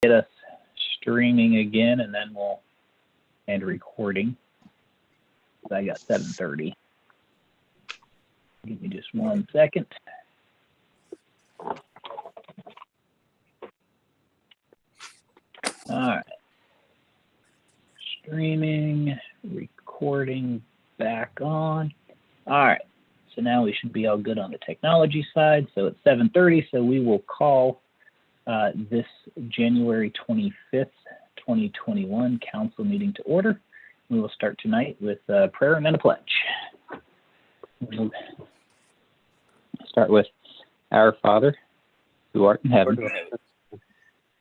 get us streaming again, and then we'll end recording. I got 7:30. Give me just 1 second. All right. Streaming, recording back on. All right. So now we should be all good on the technology side. So it's 7:30. So we will call this January 25th, 2021 council meeting to order. We will start tonight with prayer and then a pledge. We'll start with our Father, who art in heaven.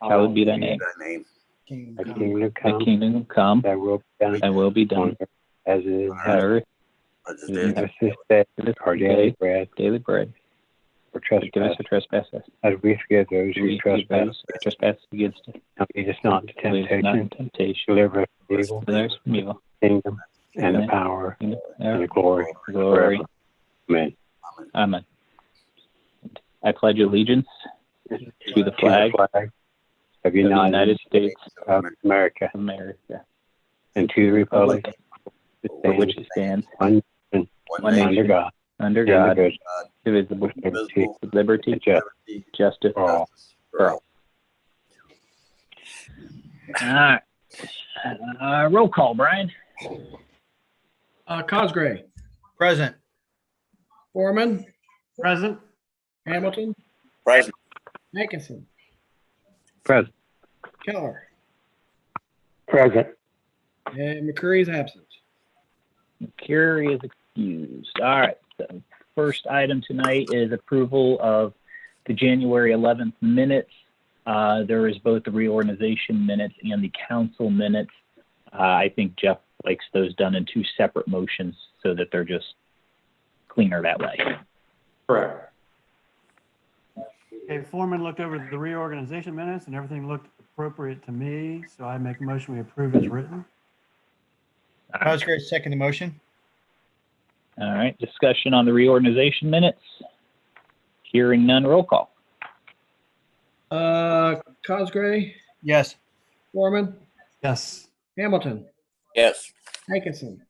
Hallowed be thy name. Thy kingdom come, thy will be done, as it is on earth. Give us this day our daily bread. Forgive us our trespasses, as we forgive those who trespass against us. Lead us not into temptation, deliver us from evil. Kingdom and the power and the glory forever. Amen. Amen. I pledge allegiance to the flag of the United States of America, and to the republic for which it stands, one nation, under God, indivisible, with liberty and justice for all. All right. Roll call, Brian. Cosgray. Present. Foreman. Present. Hamilton. Present. Hankinson. Present. Keller. Present. And McCurry is absent. McCurry is excused. All right. So first item tonight is approval of the January 11th minutes. There is both the reorganization minutes and the council minutes. I think Jeff likes those done in two separate motions so that they're just cleaner that way. Correct. Okay, Foreman looked over the reorganization minutes and everything looked appropriate to me, so I make a motion we approve as written. Cosgrave, second the motion. All right, discussion on the reorganization minutes. Hearing none, roll call. Cosgray. Yes. Foreman. Yes. Hamilton. Yes. Hankinson.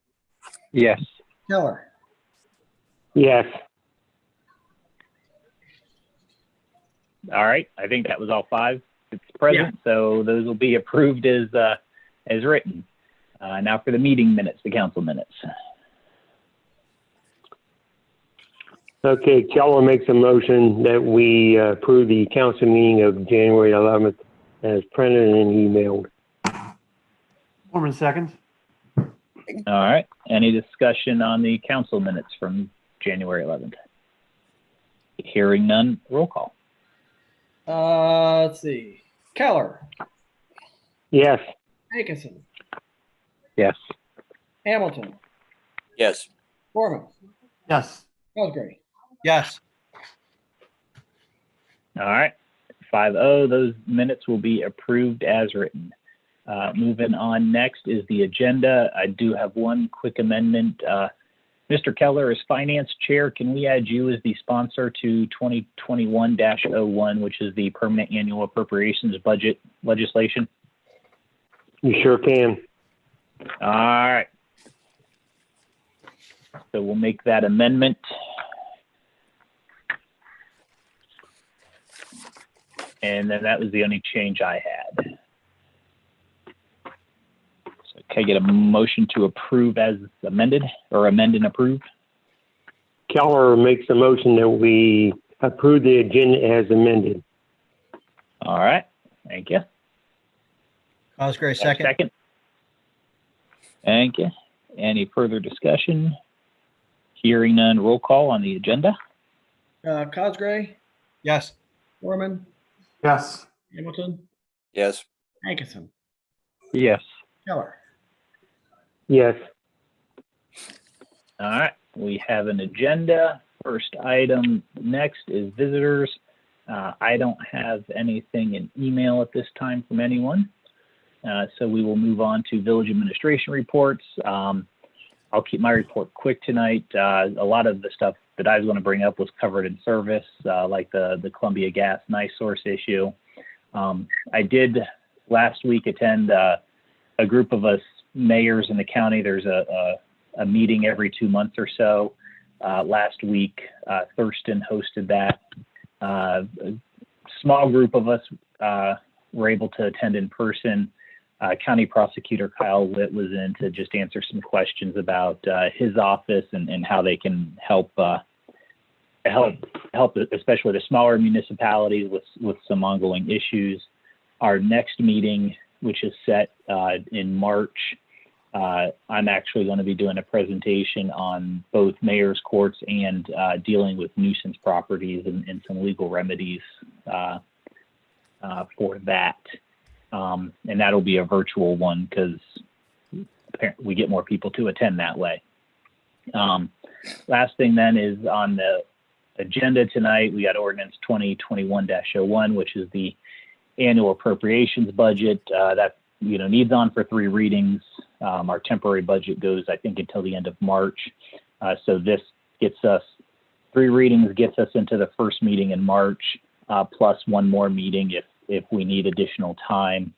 Yes. Keller. Yes. All right, I think that was all five. It's present, so those will be approved as written. Now for the meeting minutes, the council minutes. Okay, Keller makes a motion that we approve the council meeting of January 11th as printed and emailed. Foreman seconds. All right, any discussion on the council minutes from January 11th? Hearing none, roll call. Let's see. Keller. Yes. Hankinson. Yes. Hamilton. Yes. Foreman. Yes. Cosgray. Yes. All right, 5-0, those minutes will be approved as written. Moving on, next is the agenda. I do have one quick amendment. Mr. Keller, as finance chair, can we add you as the sponsor to 2021-01, which is the permanent annual appropriations budget legislation? You sure can. All right. So we'll make that amendment. And then that was the only change I had. So can I get a motion to approve as amended, or amend and approve? Keller makes a motion that we approve the agenda as amended. All right, thank you. Cosgrave, second. Second. Thank you. Any further discussion? Hearing none, roll call on the agenda. Cosgray. Yes. Foreman. Yes. Hamilton. Yes. Hankinson. Yes. Keller. Yes. All right, we have an agenda. First item next is visitors. I don't have anything in email at this time from anyone. So we will move on to village administration reports. I'll keep my report quick tonight. A lot of the stuff that I was going to bring up was covered in service, like the Columbia Gas NiSource issue. I did last week attend a group of us mayors in the county. There's a meeting every 2 months or so. Last week, Thurston hosted that. A small group of us were able to attend in person. County Prosecutor Kyle Witt was in to just answer some questions about his office and how they can help especially the smaller municipalities with some ongoing issues. Our next meeting, which is set in March, I'm actually going to be doing a presentation on both mayor's courts and dealing with nuisance properties and some legal remedies for that. And that'll be a virtual one because we get more people to attend that way. Last thing then is on the agenda tonight, we got ordinance 2021-01, which is the annual appropriations budget that needs on for 3 readings. Our temporary budget goes, I think, until the end of March. So this gets us 3 readings, gets us into the first meeting in March, plus 1 more meeting if we need additional time.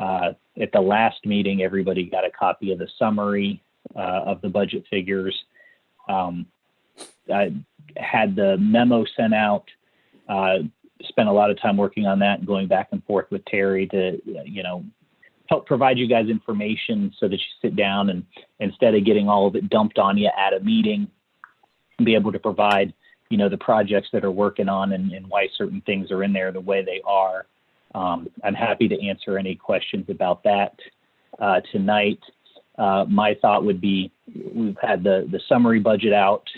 At the last meeting, everybody got a copy of the summary of the budget figures. I had the memo sent out, spent a lot of time working on that and going back and forth with Terry to, help provide you guys information so that you sit down and instead of getting all of it dumped on you at a meeting, be able to provide, the projects that are working on and why certain things are in there the way they are. I'm happy to answer any questions about that tonight. My thought would be we've had the summary budget out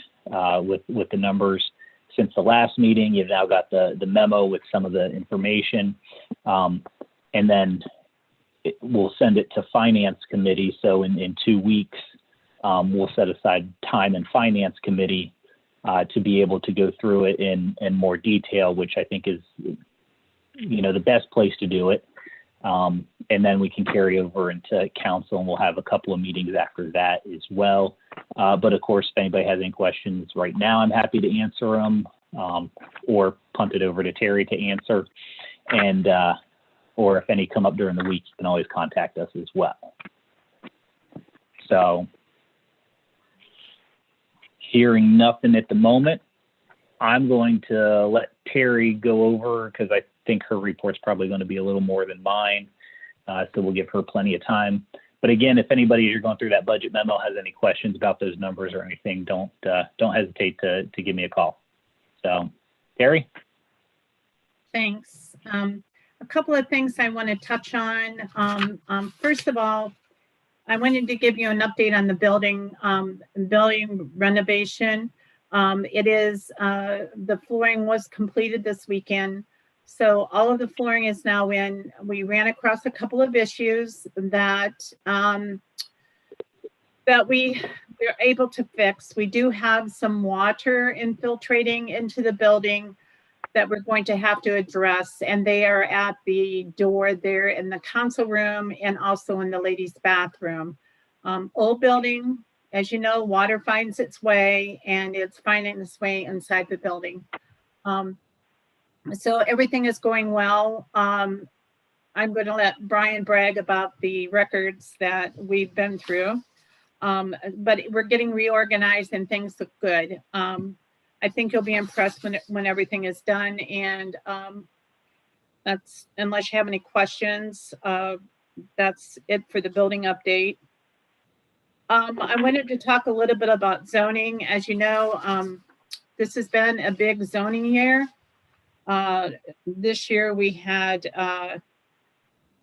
with the numbers since the last meeting. You've now got the memo with some of the information, and then we'll send it to Finance Committee. So in 2 weeks, we'll set aside time in Finance Committee to be able to go through it in more detail, which I think is, the best place to do it. And then we can carry over into council and we'll have a couple of meetings after that as well. But of course, if anybody has any questions right now, I'm happy to answer them or punt it over to Terry to answer. And, or if any come up during the week, you can always contact us as well. So hearing nothing at the moment, I'm going to let Terry go over because I think her report's probably going to be a little more than mine. So we'll give her plenty of time. But again, if anybody, as you're going through that budget memo, has any questions about those numbers or anything, don't hesitate to give me a call. So, Terry? Thanks. A couple of things I want to touch on. First of all, I wanted to give you an update on the building renovation. It is, the flooring was completed this weekend. So all of the flooring is now in. We ran across a couple of issues that we were able to fix. We do have some water infiltrating into the building that we're going to have to address, and they are at the door there in the council room and also in the ladies' bathroom. Old building, as you know, water finds its way, and it's finding its way inside the building. So everything is going well. I'm going to let Brian brag about the records that we've been through, but we're getting reorganized and things look good. I think you'll be impressed when everything is done. And that's, unless you have any questions, that's it for the building update. I wanted to talk a little bit about zoning. As you know, this has been a big zoning year. This year we had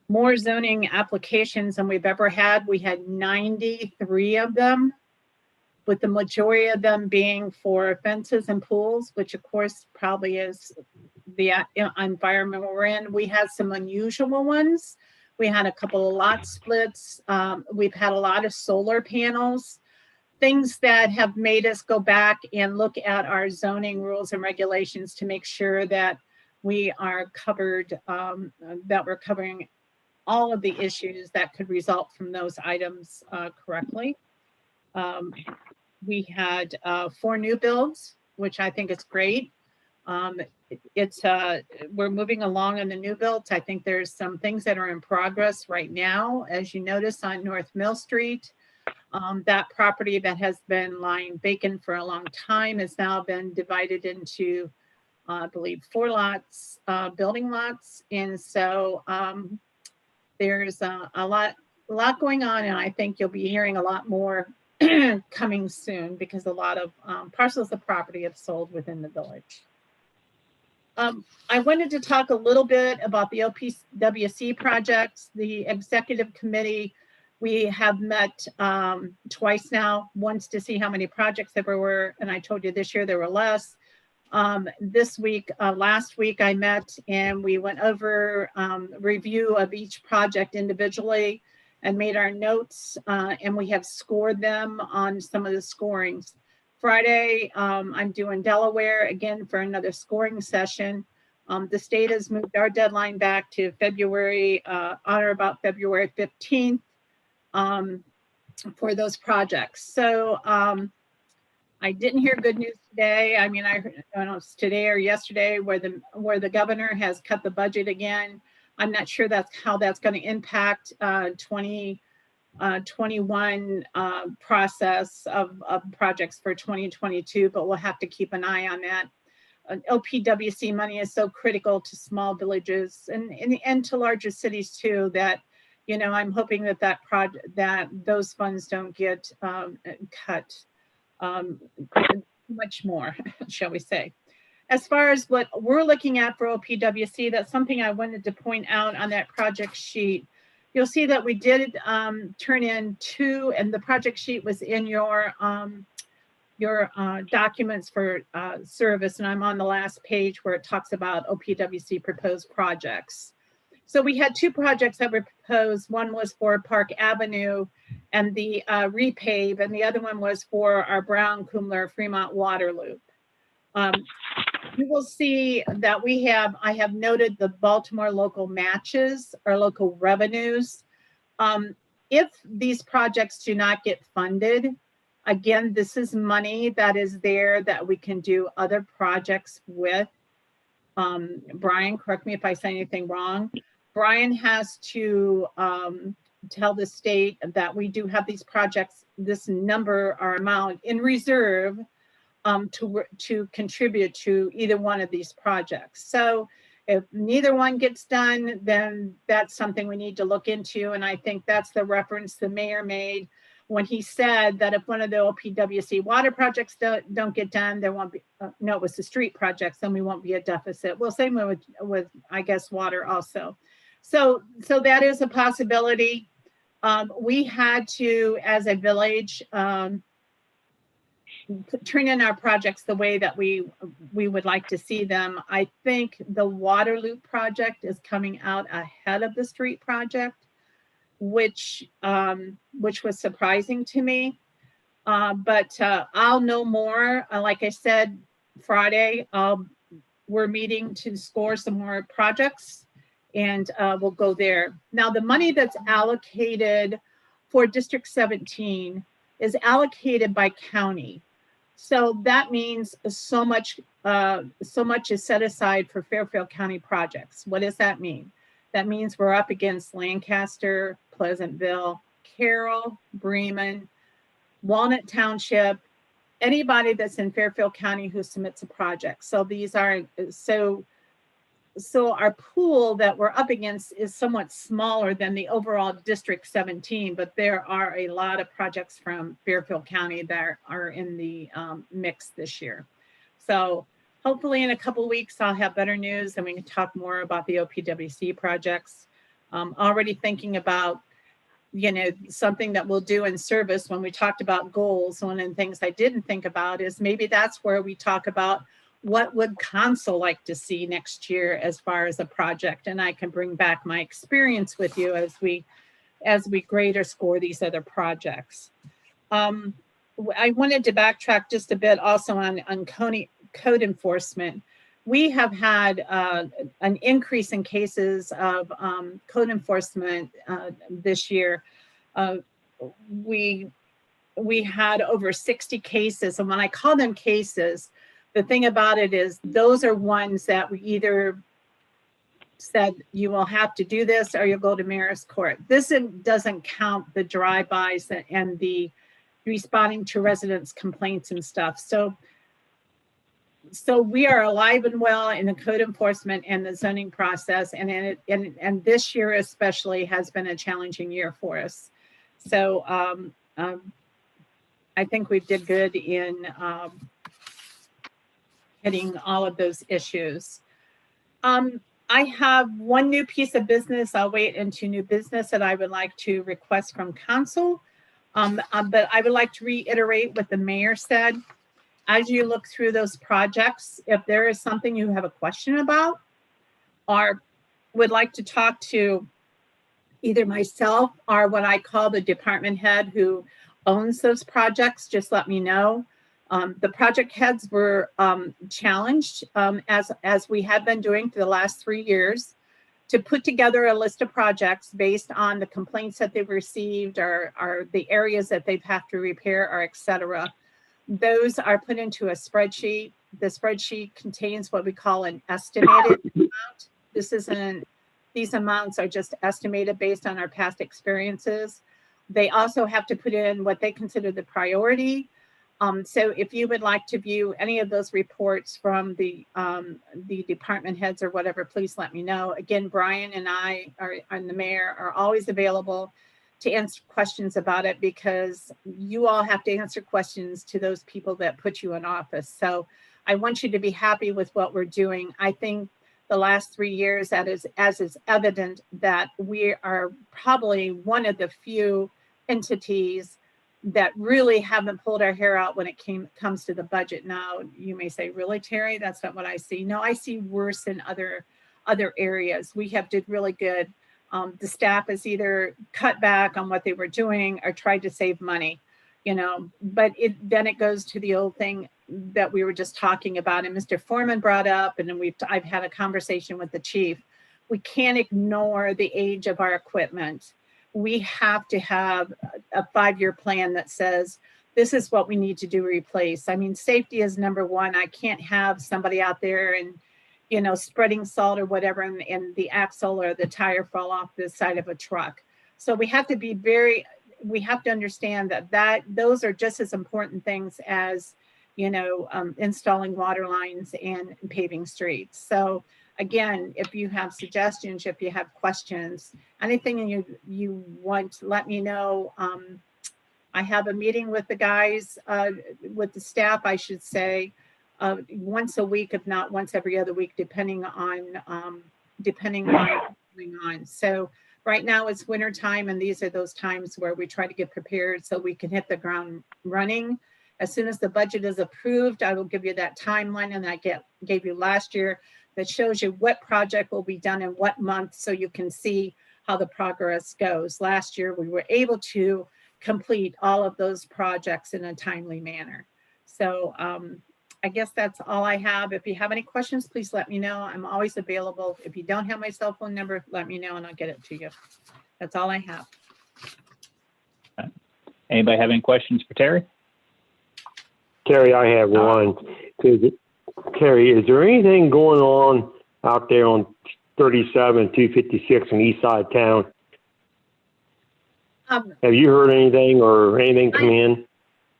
more zoning applications than we've ever had. We had 93 of them, with the majority of them being for fences and pools, which of course probably is the environment we're in. We had some unusual ones. We had a couple of lot splits. We've had a lot of solar panels, things that have made us go back and look at our zoning rules and regulations to make sure that we are covered, that we're covering all of the issues that could result from those items correctly. We had 4 new builds, which I think is great. We're moving along in the new builds. I think there's some things that are in progress right now. As you notice on North Mill Street, that property that has been lying vacant for a long time has now been divided into, I believe, 4 lots, building lots. And so there's a lot going on, and I think you'll be hearing a lot more coming soon because a lot of parcels of property have sold within the village. I wanted to talk a little bit about the OPWC projects. The executive committee, we have met twice now, once to see how many projects there were, and I told you this year there were less. This week, last week I met and we went over review of each project individually and made our notes, and we have scored them on some of the scorings. Friday, I'm doing Delaware again for another scoring session. The state has moved our deadline back to February, on or about February 15th for those projects. So I didn't hear good news today. I mean, I don't know if it's today or yesterday where the governor has cut the budget again. I'm not sure how that's going to impact 2021 process of projects for 2022, but we'll have to keep an eye on that. OPWC money is so critical to small villages and to larger cities too, that, you know, I'm hoping that those funds don't get cut much more, shall we say. As far as what we're looking at for OPWC, that's something I wanted to point out on that project sheet. You'll see that we did turn in 2, and the project sheet was in your documents for service, and I'm on the last page where it talks about OPWC proposed projects. So we had 2 projects that were proposed. One was for Park Avenue and the repave, and the other one was for our Brown Kumler Fremont water loop. You will see that I have noted the Baltimore local matches or local revenues. If these projects do not get funded, again, this is money that is there that we can do other projects with. Brian, correct me if I say anything wrong. Brian has to tell the state that we do have these projects, this number or amount in reserve to contribute to either one of these projects. So if neither one gets done, then that's something we need to look into. And I think that's the reference the mayor made when he said that if one of the OPWC water projects don't get done, there won't be, no, it was the street projects, then we won't be a deficit. Well, same with I guess, water also. So that is a possibility. We had to, as a village, turn in our projects the way that we would like to see them. I think the water loop project is coming out ahead of the street project, which was surprising to me. But I'll know more. Like I said, Friday, we're meeting to score some more projects, and we'll go there. Now, the money that's allocated for District 17 is allocated by county. So that means so much is set aside for Fairfield County projects. What does that mean? That means we're up against Lancaster, Pleasantville, Carroll, Bremen, Walnut Township, anybody that's in Fairfield County who submits a project. So these are, so our pool that we're up against is somewhat smaller than the overall District 17, but there are a lot of projects from Fairfield County that are in the mix this year. So hopefully in a couple of weeks, I'll have better news and we can talk more about the OPWC projects. Already thinking about, you know, something that we'll do in service. When we talked about goals, one of the things I didn't think about is maybe that's where we talk about what would council like to see next year as far as a project, and I can bring back my experience with you as we grade or score these other projects. I wanted to backtrack just a bit also on code enforcement. We have had an increase in cases of code enforcement this year. We had over 60 cases, and when I call them cases, the thing about it is those are ones that we either said you will have to do this or you'll go to mayor's court. This doesn't count the drive-bys and the responding to residents' complaints and stuff. So we are alive and well in the code enforcement and the zoning process, and this year especially has been a challenging year for us. So I think we did good in hitting all of those issues. I have one new piece of business. I'll wait into new business that I would like to request from council. But I would like to reiterate what the mayor said. As you look through those projects, if there is something you have a question about or would like to talk to either myself or what I call the department head who owns those projects, just let me know. The project heads were challenged, as we have been doing for the last 3 years, to put together a list of projects based on the complaints that they've received or the areas that they've have to repair or et cetera. Those are put into a spreadsheet. The spreadsheet contains what we call an estimated amount. These amounts are just estimated based on our past experiences. They also have to put in what they consider the priority. So if you would like to view any of those reports from the department heads or whatever, please let me know. Again, Brian and I and the mayor are always available to answer questions about it, because you all have to answer questions to those people that put you in office. So I want you to be happy with what we're doing. I think the last 3 years, as is evident, that we are probably one of the few entities that really haven't pulled our hair out when it comes to the budget. Now, you may say, really, Terry? That's not what I see. No, I see worse in other areas. We have did really good. The staff has either cut back on what they were doing or tried to save money, but then it goes to the old thing that we were just talking about, and Mr. Foreman brought up, and then I've had a conversation with the chief. We can't ignore the age of our equipment. We have to have a 5-year plan that says, this is what we need to do to replace. I mean, safety is number one. I can't have somebody out there and, spreading salt or whatever, and the axle or the tire fall off the side of a truck. So we have to we have to understand that those are just as important things as, installing water lines and paving streets. So again, if you have suggestions, if you have questions, anything you want, let me know. I have a meeting with the guys, with the staff, I should say, once a week, if not once every other week, depending on what's going on. So right now it's winter time, and these are those times where we try to get prepared so we can hit the ground running. As soon as the budget is approved, I will give you that timeline, and I gave you last year, that shows you what project will be done in what month, so you can see how the progress goes. Last year, we were able to complete all of those projects in a timely manner. So I guess that's all I have. If you have any questions, please let me know. I'm always available. If you don't have my cell phone number, let me know and I'll get it to you. That's all I have. Anybody have any questions for Terry? Terry, I have one. Terry, is there anything going on out there on 37, 256 on the east side of town? Have you heard anything or anything come in?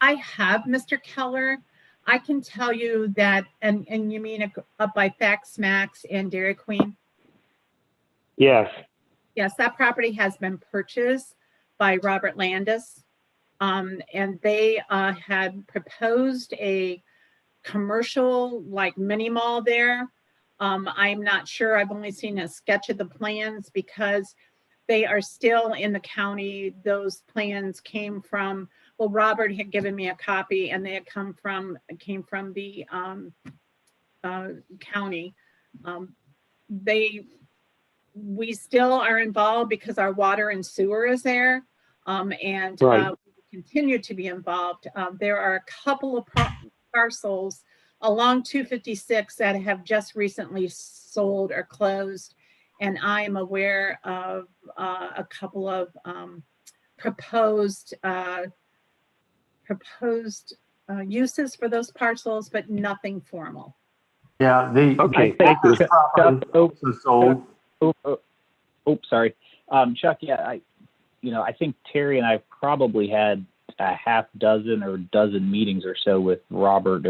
I have, Mr. Keller. I can tell you that, and you mean up by Fax Max and Dairy Queen? Yes. Yes, that property has been purchased by Robert Landis. And they had proposed a commercial like mini mall there. I'm not sure. I've only seen a sketch of the plans because they are still in the county. Those plans came from, well, Robert had given me a copy, and they had came from the county. We still are involved because our water and sewer is there, and right. We continue to be involved. There are a couple of parcels along 256 that have just recently sold or closed, and I am aware of a couple of proposed uses for those parcels, but nothing formal. Yeah, the. Okay, I thank you. think this property was sold. Sorry. Chuck, yeah, I think Terry and I probably had a half dozen or dozen meetings or so with Robert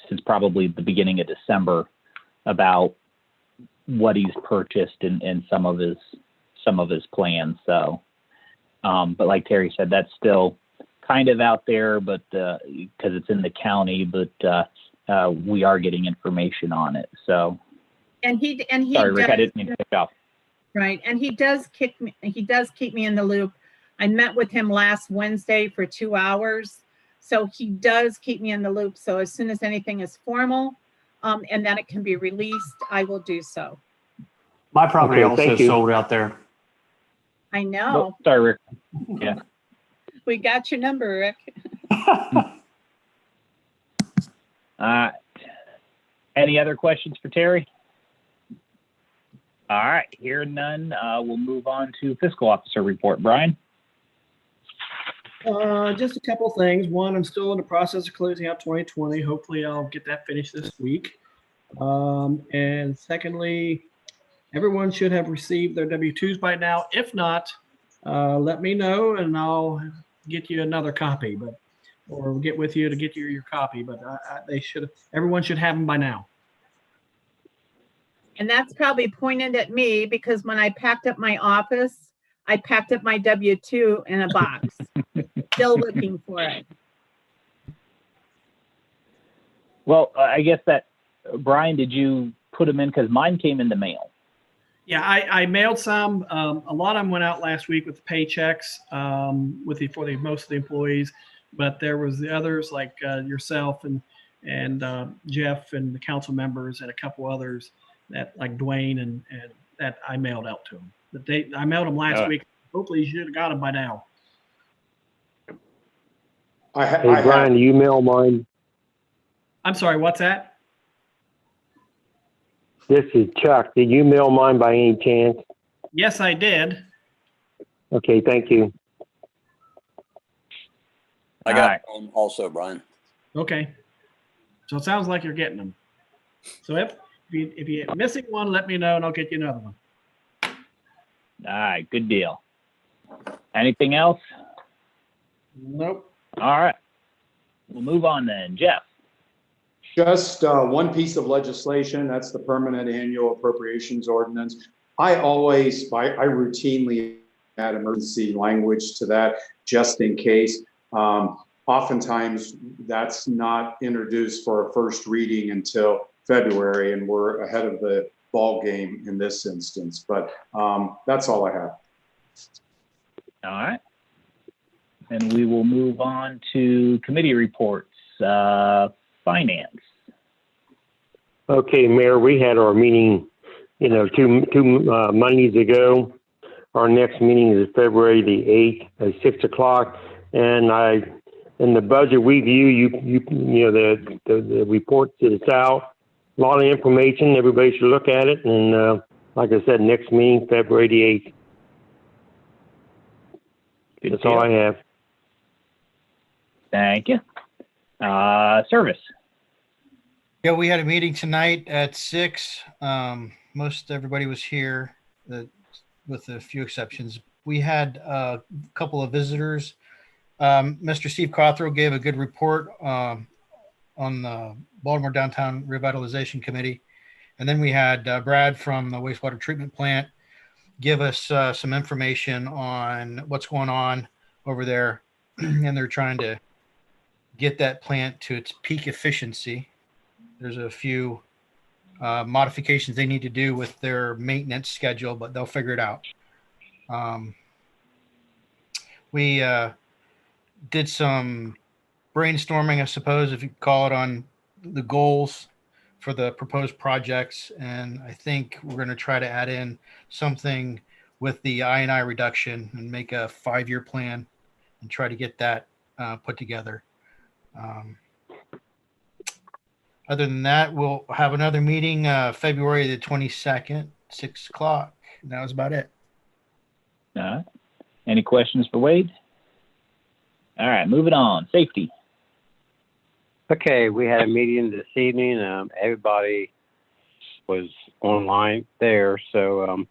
since probably the beginning of December about what he's purchased and some of his plans. So, but like Terry said, that's still kind of out there, but because it's in the county, but we are getting information on it. So, And he sorry, Rick, I does, didn't mean to pick off. right, and he does keep me in the loop. I met with him last Wednesday for 2 hours. So he does keep me in the loop. So as soon as anything is formal, and that it can be released, I will do so. My property Okay, also thank you. sold out there. I know. Oh, sorry, Rick. Yeah. We got your number, Rick. Any other questions for Terry? All right, hearing none, we'll move on to fiscal officer report. Brian? Just a couple things. One, I'm still in the process of closing out 2020. Hopefully I'll get that finished this week. And secondly, everyone should have received their W-2s by now. If not, let me know and I'll get you another copy, or get with you to get you your copy. But everyone should have them by now. And that's probably pointed at me because when I packed up my office, I packed up my W-2 in a box. Still looking for it. Well, I guess that, Brian, did you put them in? Because mine came in the mail. Yeah, I mailed some. A lot of them went out last week with the paychecks for most of the employees, but there was the others like yourself and Jeff and the council members and a couple others that like Dwayne and that I mailed out to them. But I mailed them last week. Hopefully you should have got them by now. Hey, Brian, do you mail mine? I'm sorry, what's that? This is Chuck. Did you mail mine by any chance? Yes, I did. Okay, thank you. I got one also, Brian. Okay. So it sounds like you're getting them. So if you're missing one, let me know and I'll get you another one. All right, good deal. Anything else? Nope. All right. We'll move on then. Jeff? Just one piece of legislation, that's the permanent annual appropriations ordinance. I routinely add emergency language to that just in case. Oftentimes that's not introduced for a first reading until February, and we're ahead of the ball game in this instance, but that's all I have. All right. And we will move on to committee reports. Finance. Okay, Mayor, we had our meeting, two Mondays ago. Our next meeting is February the 8th at 6 o'clock. And in the budget review, the report is out. A lot of information. Everybody should look at it. And like I said, next meeting, February the 8th. Good That's deal. all I have. Thank you. Service. Yeah, we had a meeting tonight at 6. Most everybody was here, with a few exceptions. We had a couple of visitors. Mr. Steve Cawthorne gave a good report on the Baltimore Downtown Revitalization Committee. And then we had Brad from the wastewater treatment plant give us some information on what's going on over there. And they're trying to get that plant to its peak efficiency. There's a few modifications they need to do with their maintenance schedule, but they'll figure it out. We did some brainstorming, I suppose, if you call it, on the goals for the proposed projects. And I think we're going to try to add in something with the I&I reduction and make a 5-year plan and try to get that put together. Other than that, we'll have another meeting February the 22nd, 6 o'clock. That was about it. All right. Any questions for Wade? All right, moving on. Safety. Okay, we had a meeting this evening. Everybody was online there. So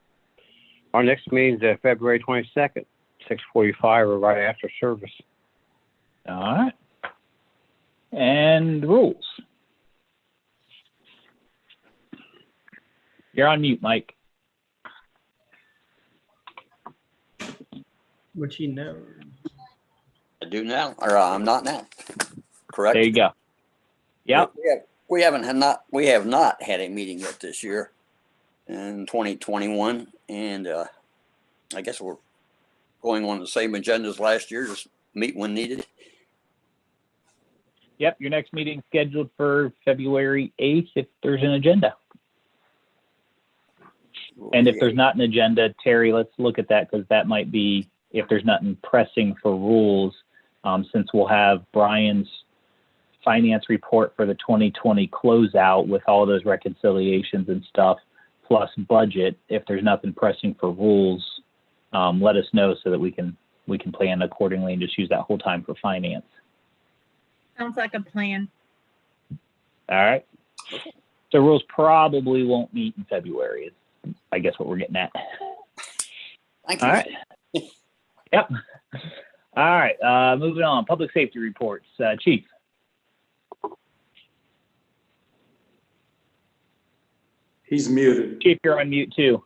our next meeting is February 22nd, 6:45, or right after service. All right. And rules. You're on mute, Mike. Which you know. I do now, or I'm not now. Correct? There you go. Yep. We have not had a meeting yet this year in 2021. And I guess we're going on the same agenda as last year, just meet when needed. Yep. Your next meeting scheduled for February 8th if there's an agenda. And if there's not an agenda, Terry, let's look at that, because that might be, if there's nothing pressing for rules, since we'll have Brian's finance report for the 2020 closeout with all those reconciliations and stuff, plus budget. If there's nothing pressing for rules, let us know so that we can plan accordingly and just use that whole time for finance. Sounds like a plan. All right. So rules probably won't meet in February, is I guess what we're getting at. Thank you. All right. Yep. All right. Moving on. Public safety reports. Chief. He's muted. Chief, you're on mute too.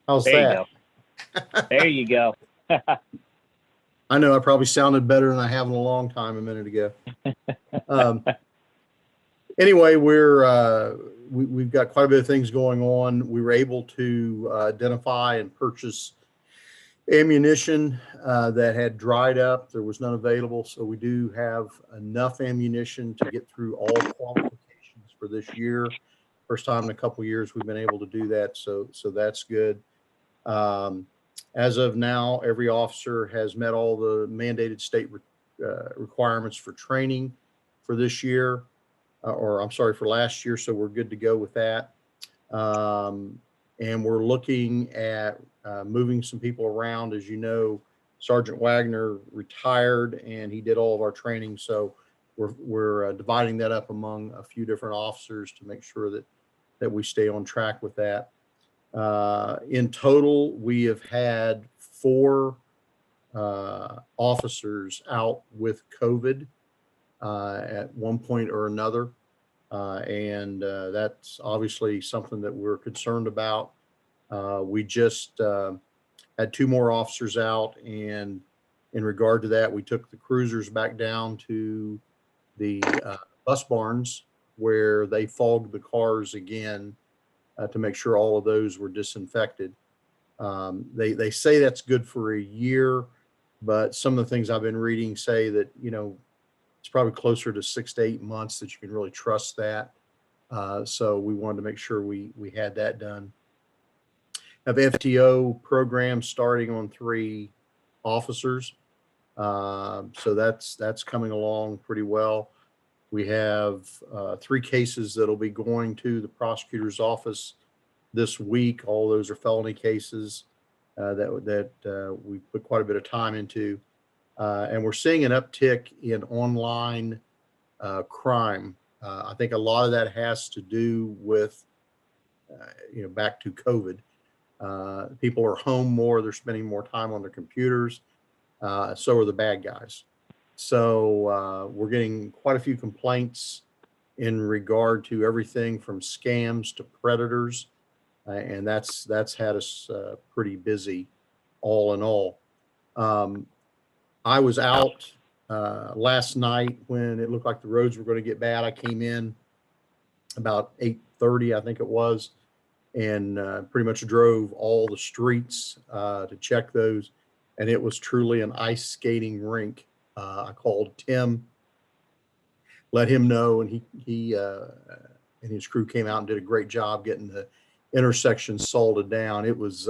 How's There that? you go. There you go. I know I probably sounded better than I have in a long time a minute ago. Anyway, we've got quite a bit of things going on. We were able to identify and purchase ammunition that had dried up. There was none available, so we do have enough ammunition to get through all qualifications for this year. First time in a couple of years we've been able to do that, so that's good. As of now, every officer has met all the mandated state requirements for training for this year, or I'm sorry, for last year. So we're good to go with that. And we're looking at moving some people around. As you know, Sergeant Wagner retired and he did all of our training. So we're dividing that up among a few different officers to make sure that we stay on track with that. In total, we have had 4 officers out with COVID at one point or another. And that's obviously something that we're concerned about. We just had 2 more officers out, and in regard to that, we took the cruisers back down to the bus barns where they fogged the cars again to make sure all of those were disinfected. They say that's good for a year, but some of the things I've been reading say that, you know, it's probably closer to 6 to 8 months that you can really trust that. So we wanted to make sure we had that done. Have FTO program starting on 3 officers. So that's coming along pretty well. We have 3 cases that'll be going to the prosecutor's office this week. All those are felony cases that we put quite a bit of time into. And we're seeing an uptick in online crime. I think a lot of that has to do with, back to COVID. People are home more. They're spending more time on their computers. So are the bad guys. So we're getting quite a few complaints in regard to everything from scams to predators. And that's had us pretty busy all in all. I was out last night when it looked like the roads were going to get bad. I came in about 8:30, I think it was, and pretty much drove all the streets to check those. And it was truly an ice skating rink. I called Tim, let him know, and he and his crew came out and did a great job getting the intersection salted down. It was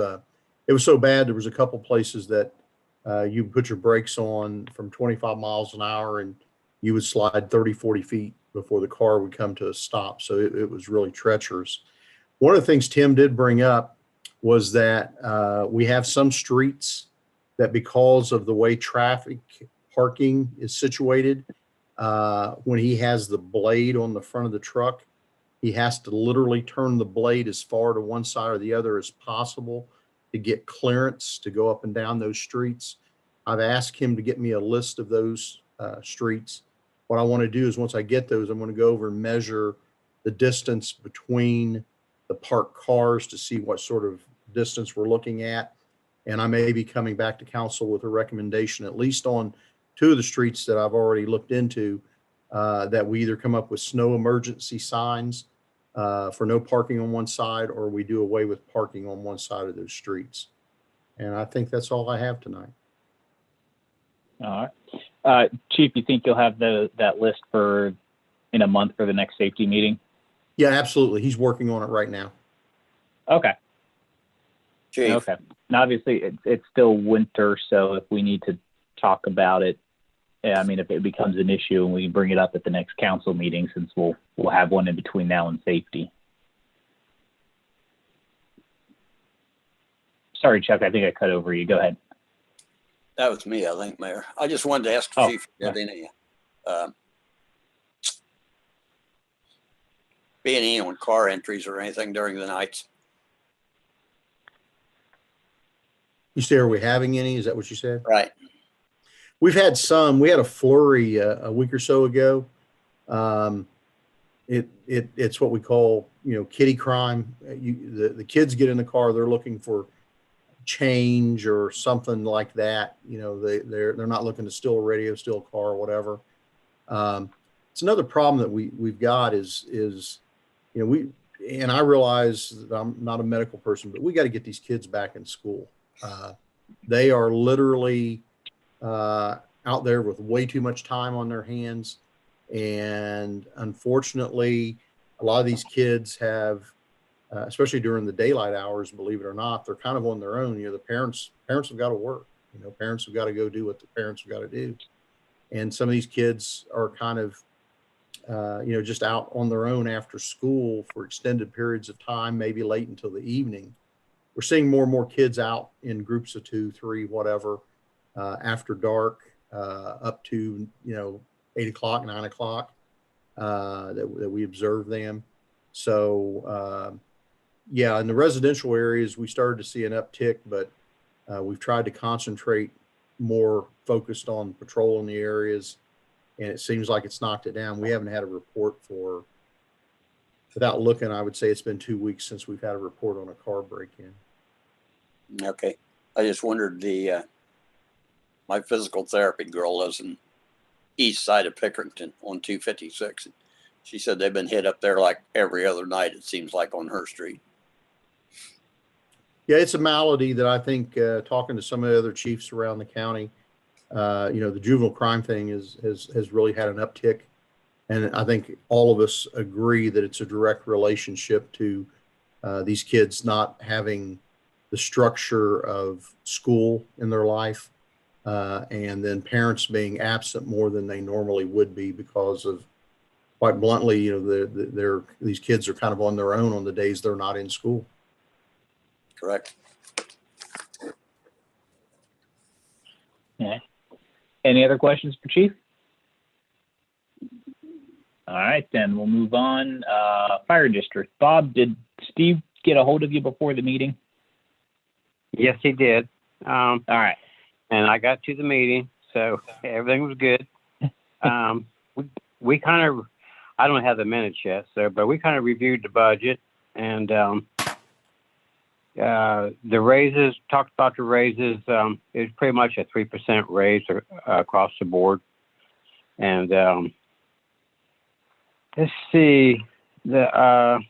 so bad. There was a couple places that you put your brakes on from 25 miles an hour and you would slide 30, 40 feet before the car would come to a stop. So it was really treacherous. One of the things Tim did bring up was that we have some streets that, because of the way traffic parking is situated, when he has the blade on the front of the truck, he has to literally turn the blade as far to one side or the other as possible to get clearance to go up and down those streets. I've asked him to get me a list of those streets. What I want to do is, once I get those, I'm going to go over and measure the distance between the parked cars to see what sort of distance we're looking at. And I may be coming back to council with a recommendation, at least on 2 of the streets that I've already looked into, that we either come up with snow emergency signs for no parking on one side, or we do away with parking on one side of those streets. And I think that's all I have tonight. All right. Chief, you think you'll have that list in a month for the next safety meeting? Yeah, absolutely. He's working on it right now. Okay. Chief, Okay. Now, obviously, it's still winter, so if we need to talk about it, I mean, if it becomes an issue, and we can bring it up at the next council meeting, since we'll have one in between now and safety. Sorry, Chuck, I think I cut over you. Go ahead. that was me, I think, Mayor. I just wanted to ask Oh, Chief if you had any, being any on car entries or anything during the nights. You say, are we having any? Is that what you said? Right. We've had some. We had a flurry a week or so ago. It's what we call, kitty crime. The kids get in the car, they're looking for change or something like that. They're not looking to steal a radio, steal a car, or whatever. It's another problem that we've got is and I realize that I'm not a medical person, but we got to get these kids back in school. They are literally out there with way too much time on their hands. And unfortunately, a lot of these kids have, especially during the daylight hours, believe it or not, they're kind of on their own. The parents have got to work. Parents have got to go do what the parents have got to do. And some of these kids are kind of, just out on their own after school for extended periods of time, maybe late until the evening. We're seeing more and more kids out in groups of 2, 3, whatever, after dark, up to, 8 o'clock, 9 o'clock, that we observe them. So, in the residential areas, we started to see an uptick, but we've tried to concentrate more focused on patrol in the areas, and it seems like it's knocked it down. We haven't had a report without looking, I would say it's been 2 weeks since we've had a report on a car break-in. Okay. I just wondered, my physical therapy girl lives in east side of Pickerington on 256. She said they've been hit up there like every other night, it seems like, on her street. Yeah, it's a malady that I think, talking to some of the other chiefs around the county, the juvenile crime thing has really had an uptick. And I think all of us agree that it's a direct relationship to these kids not having the structure of school in their life, and then parents being absent more than they normally would be because of, quite bluntly, these kids are kind of on their own on the days they're not in school. Correct. Yeah. Any other questions for Chief? All right, then we'll move on. Fire District. Bob, did Steve get a hold of you before the meeting? Yes, he did. All right. And I got to the meeting, so everything was good. We kind of, I don't have the minutes yet, but we kind of reviewed the budget, and the raises, talked about the raises. It was pretty much a 3% raise across the board. And let's see, the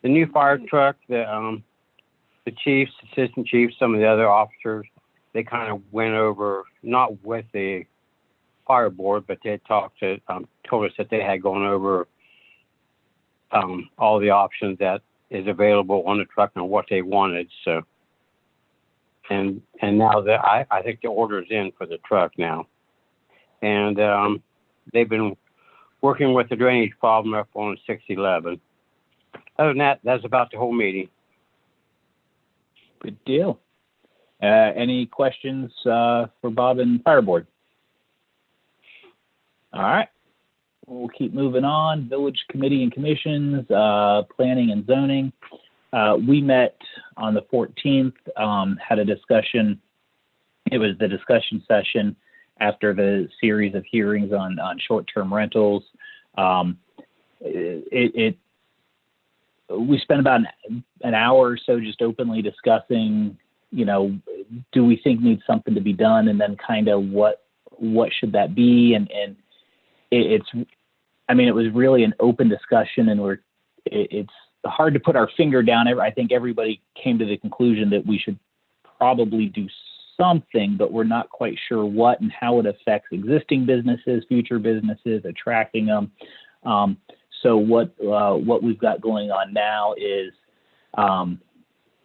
new fire truck, the chiefs, assistant chiefs, some of the other officers, they kind of went over, not with the fire board, but they talked to, told us that they had gone over all the options that is available on the truck and what they wanted. So, and now that I think the order's in for the truck now, and they've been working with the drainage problem up on 611. Other than that, that's about the whole meeting. Good deal. Any questions for Bob and Fireboard? All right. We'll keep moving on. Village committee and commissions, planning and zoning. We met on the 14th, had a discussion. It was the discussion session after the series of hearings on short-term rentals. We spent about an hour or so just openly discussing, you know, do we think needs something to be done, and then kind of what should that be, and it was really an open discussion, and it's hard to put our finger down. I think everybody came to the conclusion that we should probably do something, but we're not quite sure what and how it affects existing businesses, future businesses, attracting them. So what we've got going on now is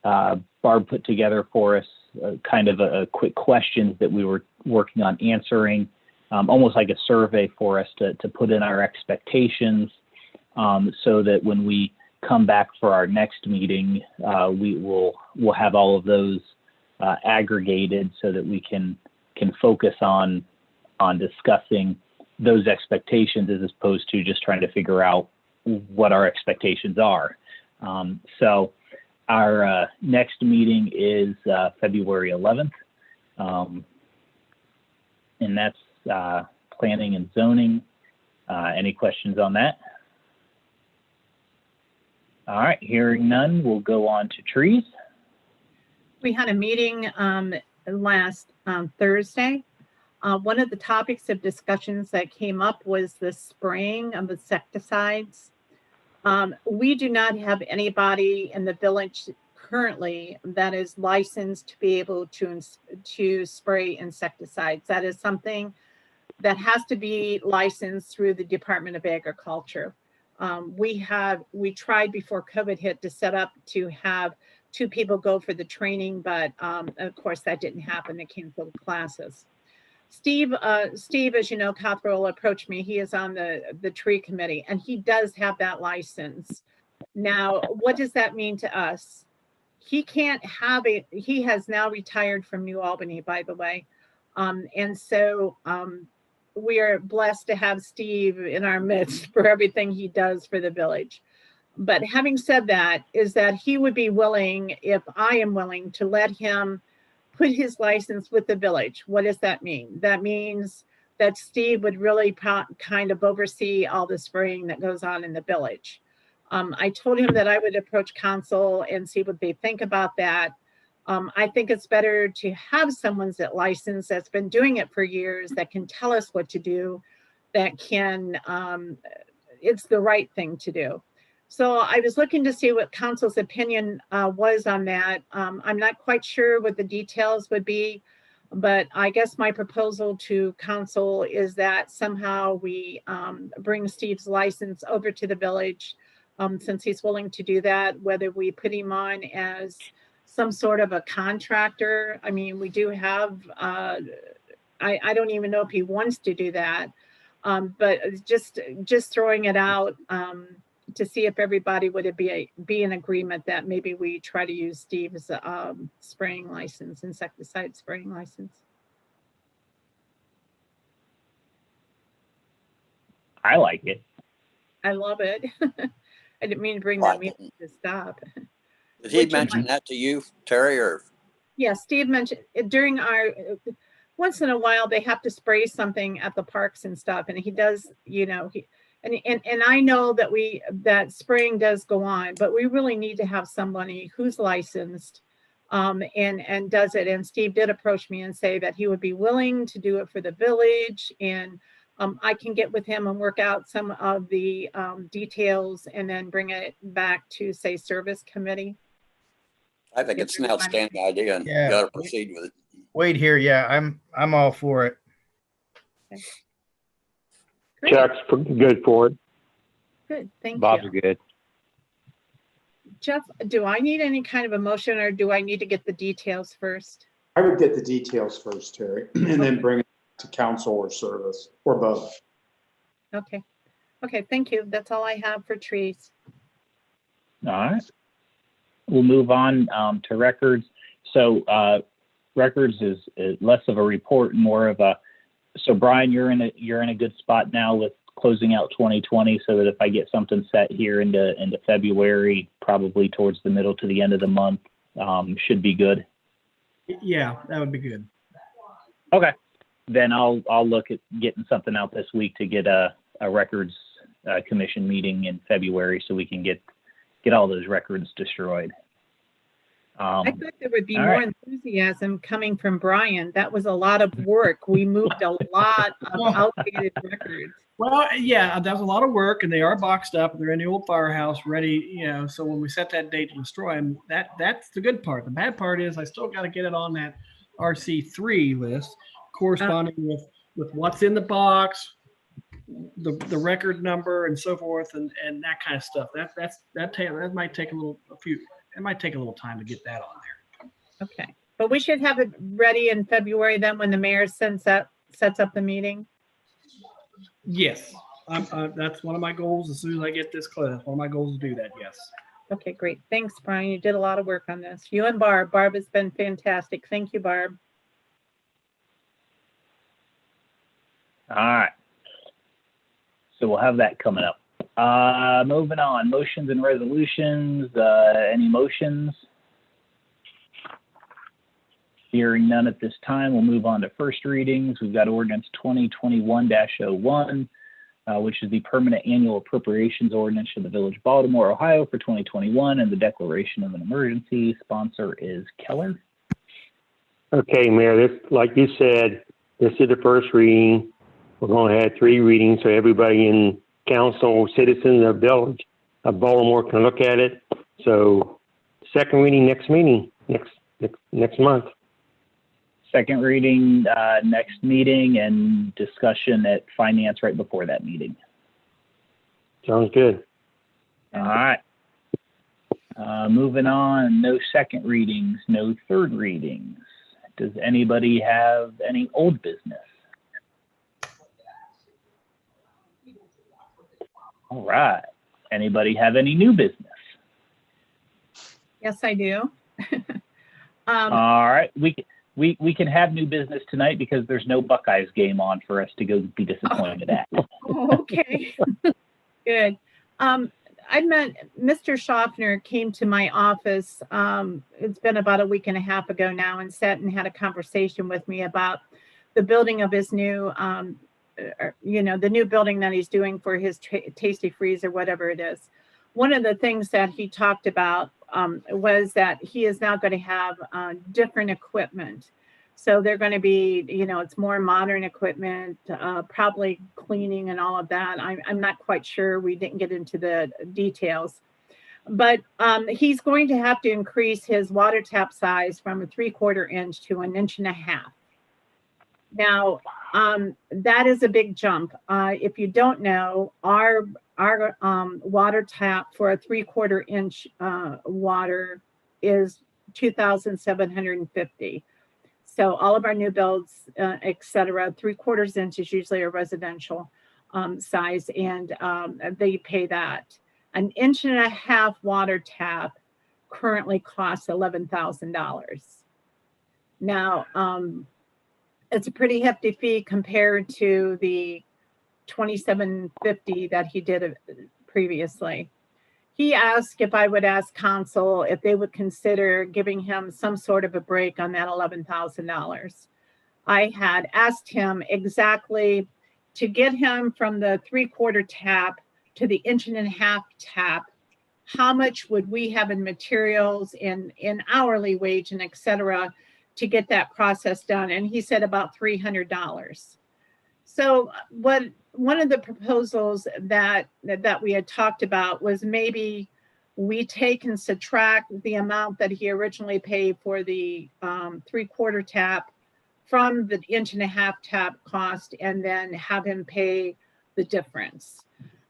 Barb put together for us kind of a quick questions that we were working on answering, almost like a survey for us to put in our expectations, so that when we come back for our next meeting, we'll have all of those aggregated so that we can focus on discussing those expectations as opposed to just trying to figure out what our expectations are. So our next meeting is February 11th, and that's planning and zoning. Any questions on that? All right, hearing none, we'll go on to trees. We had a meeting last Thursday. One of the topics of discussions that came up was the spraying of insecticides. We do not have anybody in the village currently that is licensed to be able to spray insecticides. That is something that has to be licensed through the Department of Agriculture. We tried before COVID hit to set up to have 2 people go for the training, but of course that didn't happen. They canceled classes. Steve, as you know, Cottrell approached me. He is on the tree committee, and he does have that license. Now, what does that mean to us? He can't have it. He has now retired from New Albany, by the way. And so we are blessed to have Steve in our midst for everything he does for the village. But having said that, is that he would be willing, if I am willing, to let him put his license with the village. What does that mean? That means that Steve would really kind of oversee all the spraying that goes on in the village. I told him that I would approach council and see what they think about that. I think it's better to have someone's license that's been doing it for years, that can tell us what to do, that can, it's the right thing to do. So I was looking to see what council's opinion was on that. I'm not quite sure what the details would be, but I guess my proposal to council is that somehow we bring Steve's license over to the village, since he's willing to do that, whether we put him on as some sort of a contractor. I mean, we do have, I don't even know if he wants to do that, but just throwing it out, to see if everybody would be in agreement that maybe we try to use Steve's spraying license, insecticide spraying license. I like it. I love it. I didn't mean to bring that meeting to stop. Did he mention that to you, Terry, or? Yeah, Steve mentioned it during our, once in a while they have to spray something at the parks and stuff, and he does, you know, and I know that spraying does go on, but we really need to have somebody who's licensed and does it. And Steve did approach me and say that he would be willing to do it for the village, and I can get with him and work out some of the details and then bring it back to, say, service committee. I think it's an outstanding idea, and you got to proceed with it. Wade here. Yeah, I'm all for it. Okay. Chuck's good for it. Good, thank Bob's you. good. Jeff, do I need any kind of a motion, or do I need to get the details first? I would get the details first, Terry, and then bring it to council or service, or both. Okay. Okay, thank you. That's all I have for trees. All right. We'll move on to records. So records is less of a report, more of a. So Brian, you're in a good spot now with closing out 2020, so that if I get something set here into February, probably towards the middle to the end of the month, should be good. Yeah, that would be good. Okay, then I'll look at getting something out this week to get a records commission meeting in February, so we can get all those records destroyed. I thought there would be all more right. enthusiasm coming from Brian. That was a lot of work. We moved a lot of outdated records. Well, yeah, that's a lot of work, and they are boxed up, and they're in the old firehouse, ready. You know, so when we set that date to destroy them, that's the good part. The bad part is I still got to get it on that RC3 list, corresponding with what's in the box, the record number, and so forth, and that kind of stuff. That might take it might take a little time to get that on there. Okay, but we should have it ready in February then when the mayor sets up the meeting. Yes, that's one of my goals. As soon as I get this clear, that's one of my goals to do that. Yes. Okay, great. Thanks, Brian. You did a lot of work on this. You and Barb. Barb has been fantastic. Thank you, Barb. All right. So we'll have that coming up. Moving on, motions and resolutions. Any motions? Hearing none at this time, we'll move on to first readings. We've got ordinance 2021-01, which is the permanent annual appropriations ordinance for the Village of Baltimore, Ohio for 2021, and the declaration of an emergency. Sponsor is Keller. Okay, Mayor, this, like you said, this is the first reading. We're going to have 3 readings so everybody in council, citizens of Village of Baltimore can look at it. So second reading next meeting, next month. Second reading next meeting, and discussion at finance right before that meeting. Sounds good. All right. Moving on, no second readings, no third readings. Does anybody have any old business? All right. Anybody have any new business? Yes, I do. All right. We can have new business tonight because there's no Buckeyes game on for us to go be disappointed at. Oh, okay. Good. I met Mr. Schaffner came to my office. It's been about a week and a half ago now, and sat and had a conversation with me about the building of his new, the new building that he's doing for his Tasty Freeze or whatever it is. One of the things that he talked about was that he is now going to have different equipment. So they're going to be, it's more modern equipment, probably cleaning and all of that. I'm not quite sure. We didn't get into the details. But he's going to have to increase his water tap size from a 3/4 inch to 1.5 inches. Now, that is a big jump. If you don't know, our water tap for a 3/4 inch water is $2,750. So all of our new builds, et cetera, 3/4 inch is usually a residential size, and they pay that. 1.5 inch water tap currently costs $11,000. Now, it's a pretty hefty fee compared to the $2,750 that he did previously. He asked if I would ask council if they would consider giving him some sort of a break on that $11,000. I had asked him exactly to get him from the 3/4 tap to the 1.5 inch tap. How much would we have in materials, in hourly wage, and et cetera, to get that process done? And he said about $300. So one of the proposals that we had talked about was maybe we take and subtract the amount that he originally paid for the 3/4 tap from the 1.5 inch tap cost, and then have him pay the difference.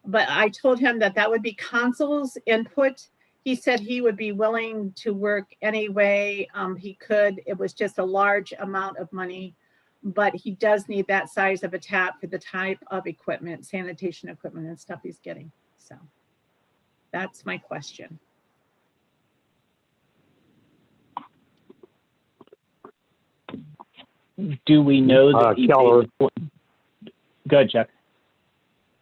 But I told him that would be council's input. He said he would be willing to work any way he could. It was just a large amount of money, but he does need that size of a tap for the type of equipment, sanitation equipment and stuff he's getting. So that's my question. Do we know that he Keller. paid? Go ahead, Chuck.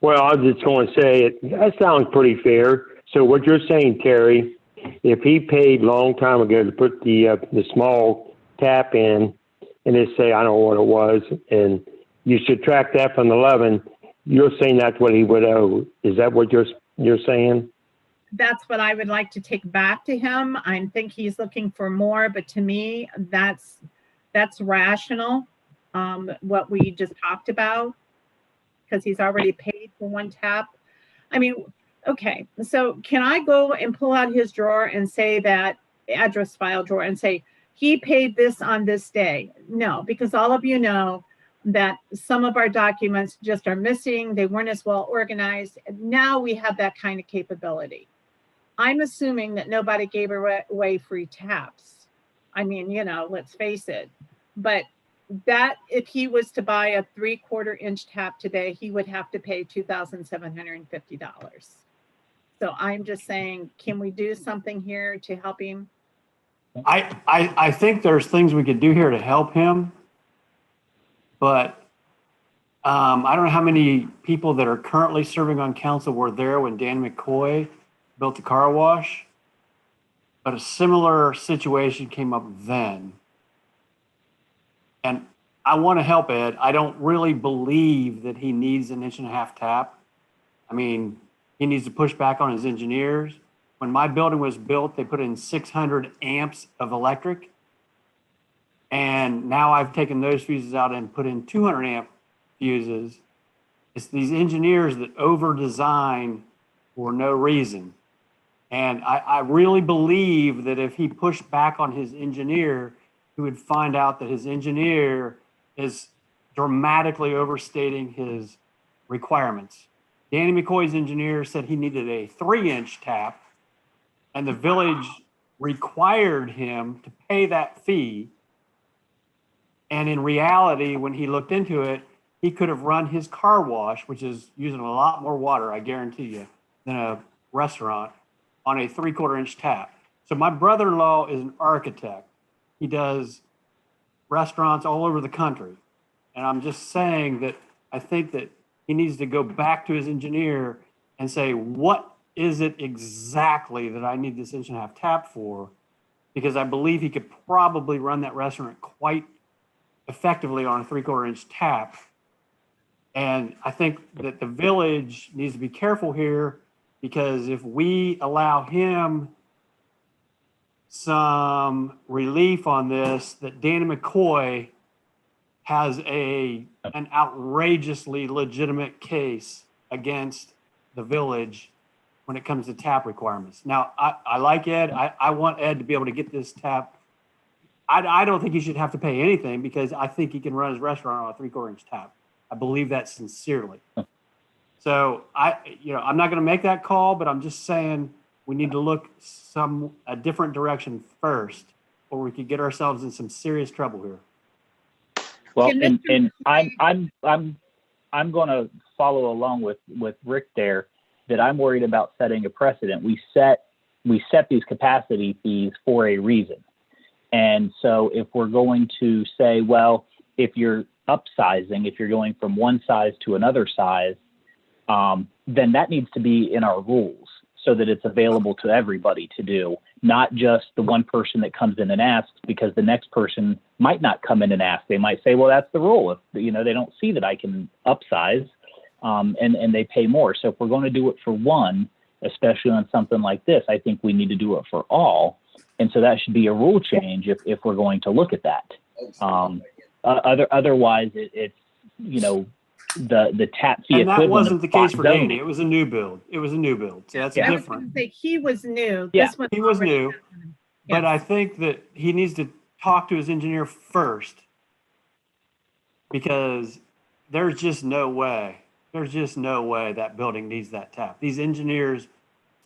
Well, I was just going to say that sounds pretty fair. So what you're saying, Terry, if he paid a long time ago to put the small tap in, and they say I don't know what it was, and you subtract that from the 11, you're saying that's what he would owe. Is that what you're saying? That's what I would like to take back to him. I think he's looking for more, but to me, that's rational. What we just talked about, because he's already paid for one tap. I mean, okay, so can I go and pull out his drawer and say that address file drawer and say he paid this on this day? No, because all of you know that some of our documents just are missing. They weren't as well organized. Now we have that kind of capability. I'm assuming that nobody gave away free taps. I mean, you know, let's face it. But that if he was to buy a 3/4 inch tap today, he would have to pay $2,750. So I'm just saying, can we do something here to help him? I think there's things we could do here to help him, but I don't know how many people that are currently serving on council were there when Dan McCoy built the car wash, but a similar situation came up then. And I want to help Ed. I don't really believe that he needs an 1.5 inch tap. I mean, he needs to push back on his engineers. When my building was built, they put in 600 amps of electric. And now I've taken those fuses out and put in 200 amp fuses. It's these engineers that over design for no reason. And I really believe that if he pushed back on his engineer, he would find out that his engineer is dramatically overstating his requirements. Danny McCoy's engineer said he needed a 3-inch tap, and the village required him to pay that fee. And in reality, when he looked into it, he could have run his car wash, which is using a lot more water, I guarantee you, than a restaurant, on a 3/4 inch tap. So my brother-in-law is an architect. He does restaurants all over the country. And I'm just saying that I think that he needs to go back to his engineer and say, what is it exactly that I need this 1.5 inch tap for? Because I believe he could probably run that restaurant quite effectively on a 3/4 inch tap. And I think that the village needs to be careful here, because if we allow him some relief on this, that Danny McCoy has an outrageously legitimate case against the village when it comes to tap requirements. Now, I like Ed. I want Ed to be able to get this tap. I don't think he should have to pay anything, because I think he can run his restaurant on a 3/4 inch tap. I believe that sincerely. So I'm not going to make that call, but I'm just saying we need to look a different direction first, or we could get ourselves in some serious trouble here. Well, and I'm going to follow along with Rick there, that I'm worried about setting a precedent. We set these capacity fees for a reason. And so if we're going to say, well, if you're upsizing, if you're going from one size to another size, then that needs to be in our rules so that it's available to everybody to do, not just the one person that comes in and asks, because the next person might not come in and ask. They might say, well, that's the rule. If they don't see that I can upsize, and they pay more. So if we're going to do it for one, especially on something like this, I think we need to do it for all. And so that should be a rule change if we're going to look at that. Otherwise, it's the tap fee. And that wasn't the case for Danny. It was a new build. So that's different. He was new. Yeah, he was new. But I think that he needs to talk to his engineer first, because there's just no way that building needs that tap. These engineers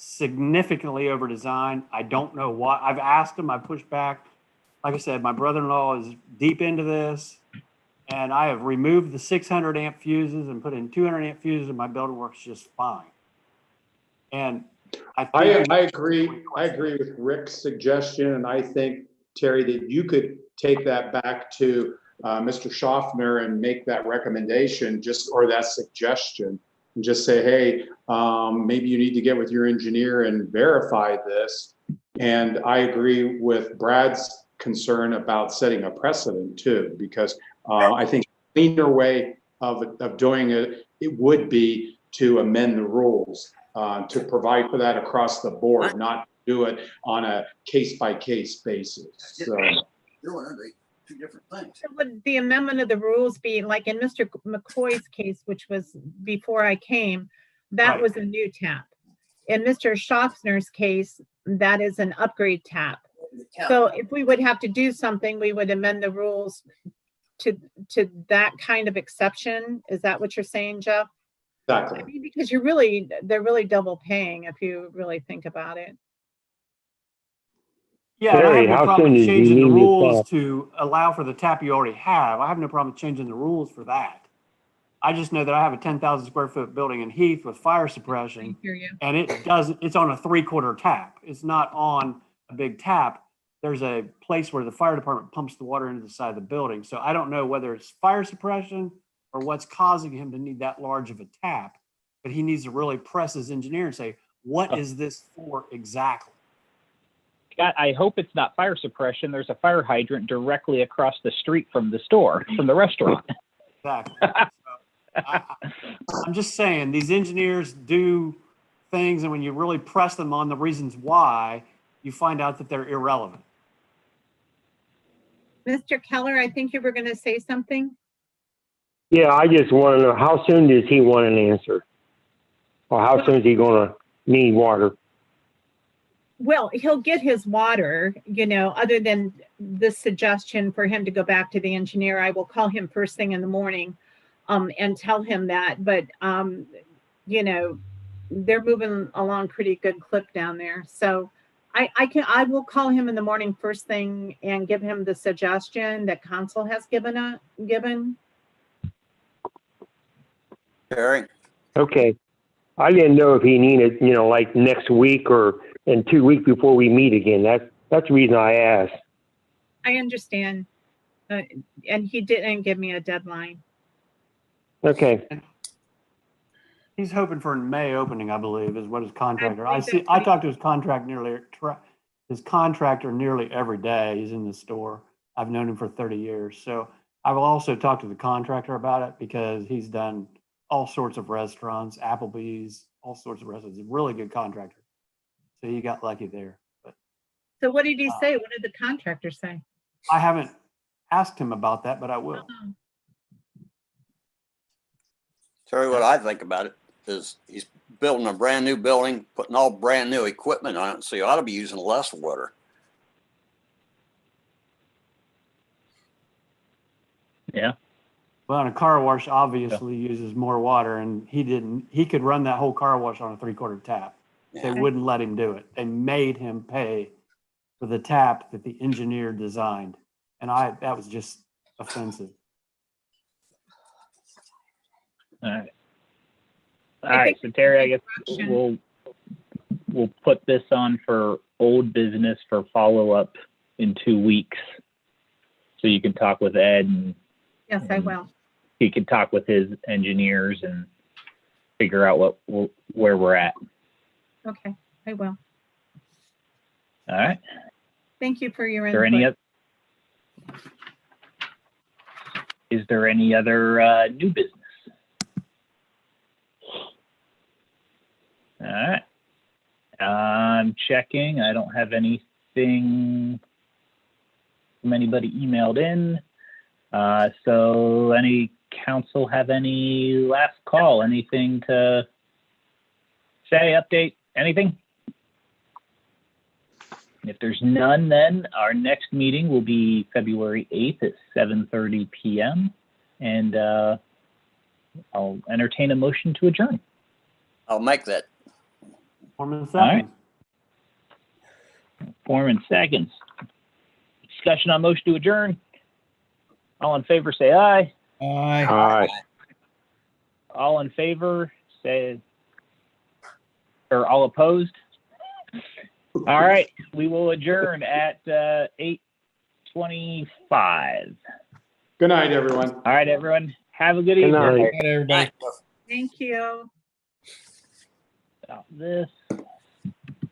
significantly over design. I don't know why. I've asked them, I've pushed back. Like I said, my brother-in-law is deep into this, and I have removed the 600 amp fuses and put in 200 amp fuses, and my building works just fine. And I agree with Rick's suggestion, and I think, Terry, that you could take that back to Mr. Schaffner and make that recommendation or that suggestion and just say, hey, maybe you need to get with your engineer and verify this. And I agree with Brad's concern about setting a precedent too, because I think a cleaner way of doing it would be to amend the rules to provide for that across the board, not do it on a case-by-case basis. So, Two different things. So would the amendment of the rules be like in Mr. McCoy's case, which was before I came, that Right. was a new tap. In Mr. Schaffner's case, that is an upgrade tap. So if we would have to do something, we would amend the rules to that kind of exception. Is that what you're saying, Jeff? I exactly. mean, because they're really double paying if you really think about it. Yeah, and I Barry, have no how problem soon with do you changing the need this rules tap? to allow for the tap you already have. I have no problem changing the rules for that. I just know that I have a 10,000 square foot building in Heath with fire I suppression, hear you. and it's on a 3/4 tap. It's not on a big tap. There's a place where the fire department pumps the water into the side of the building. So I don't know whether it's fire suppression or what's causing him to need that large of a tap, but he needs to really press his engineer and say, what is this for exactly? God, I hope it's not fire suppression. There's a fire hydrant directly across the street from the store, from the restaurant. Exactly. I'm just saying, these engineers do things, and when you really press them on the reasons why, you find out that they're irrelevant. Mr. Keller, I think you were going to say something. Yeah, I just want to know, how soon does he want an answer? Or how soon is he going to need water? Well, he'll get his water, other than the suggestion for him to go back to the engineer. I will call him first thing in the morning and tell him that. But, they're moving along pretty good clip down there. So I will call him in the morning first thing and give him the suggestion that council has given. Terry? Okay. I didn't know if he needed, like next week or in 2 weeks before we meet again. That's the reason I asked. I understand. And he didn't give me a deadline. Okay. He's hoping for a May opening, I believe, is what his contractor. I I believe see. that's I talk to his contractor nearly every day. He's in the store. I've known him for 30 years. So I will also talk to the contractor about it because he's done all sorts of restaurants, Applebee's, all sorts of restaurants. He's a really good contractor. So he got lucky there. But So what did he say? What did the contractor say? I haven't asked him about that, but I will. Terry, what I think about it is he's building a brand new building, putting all brand new equipment on it, so you ought to be using less water. Yeah. Well, and a car wash obviously uses more water, and he could run that whole car wash on a 3/4 tap. They wouldn't let him do it. They made him pay for the tap that the engineer designed. And that was just offensive. All right. All right. So Terry, I guess we'll put this on for old business for follow-up in 2 weeks. So you can talk with Ed and Yes, I will. he can talk with his engineers and figure out where we're at. Okay, I will. All right. Thank you for your Is there any input. Is there any other new business? All right. I'm checking. I don't have anything from anybody emailed in. So any council have any last call? Anything to say, update, anything? If there's none, then our next meeting will be February 8th at 7:30 p.m. And I'll entertain a motion to adjourn. I'll make that. 4 minutes All right. seconds. 4 minutes seconds. Discussion on motion to adjourn. All in favor, say aye. Aye. All right. All in favor, say, or all opposed? All right, we will adjourn at 8:25. Good night, everyone. All right, everyone. Have a good Good evening. night. Good night, everybody. Thank you. Stop this.